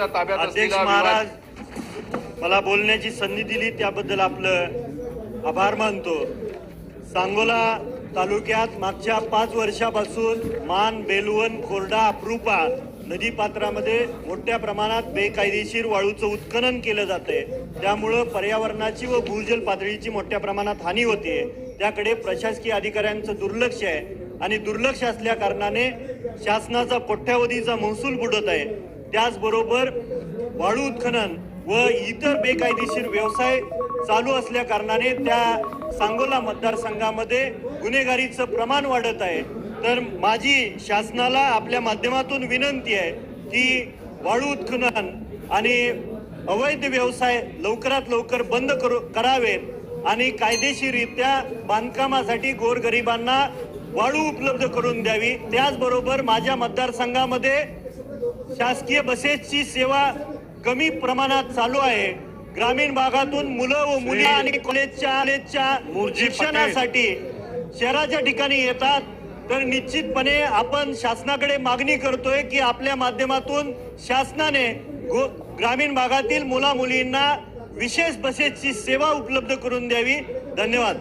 ताब्यात अध्यक्ष असलेला महाराज मला बोलण्याची संधी दिली त्याबद्दल आपलं आभार मानतो। सांगोला तालुक्यात मागच्या 5 वर्षापासून मान, बेलवण, कोरडा, अप्रूपा नदीपात्रामध्ये मोठ्या प्रमाणात बेकायदेशीर वाळूचं उत्खनन केलं जाते। त्यामुळे पर्यावरणाची व भूजल पातळीची मोठ्या प्रमाणात हानी होते। त्याकडे प्रशासकीय अधिकाऱ्यांचं दुर्लक्ष आहे आणि दुर्लक्ष असल्या कारणाने शासनाचा कोट्यावधीचा महसूल बुडत आहे। त्याचबरोबर वाळू उत्खनन व इतर बेकायदेशीर व्यवसाय चालू असल्या कारणाने त्या सांगोला मतदारसंघामध्ये गुन्हेगारीचं प्रमाण वाढत आहे। तर माझी शासनाला आपल्या माध्यमातून विनंती आहे की वाळू उत्खनन आणि अवैध व्यवसाय लवकरात लवकर बंद करावेत आणि कायदेशीररित्या बांधकामासाठी गोरगरिबांना वाळू उपलब्ध करून द्यावी। त्याचबरोबर माझ्या मतदारसंघामध्ये शासकीय बसेसची सेवा कमी प्रमाणात चालू आहे। ग्रामीण भागातून मुलं व मुली आणि कॉलेजच्या शिक्षणासाठी शहराच्या ठिकाणी येतात। तर निश्चितपणे आपण शासनाकडे मागणी करतोय की आपल्या माध्यमातून शासनाने ग्रामीण भागातील मुला मुलींना विशेष बसेसची सेवा उपलब्ध करून द्यावी। धन्यवाद।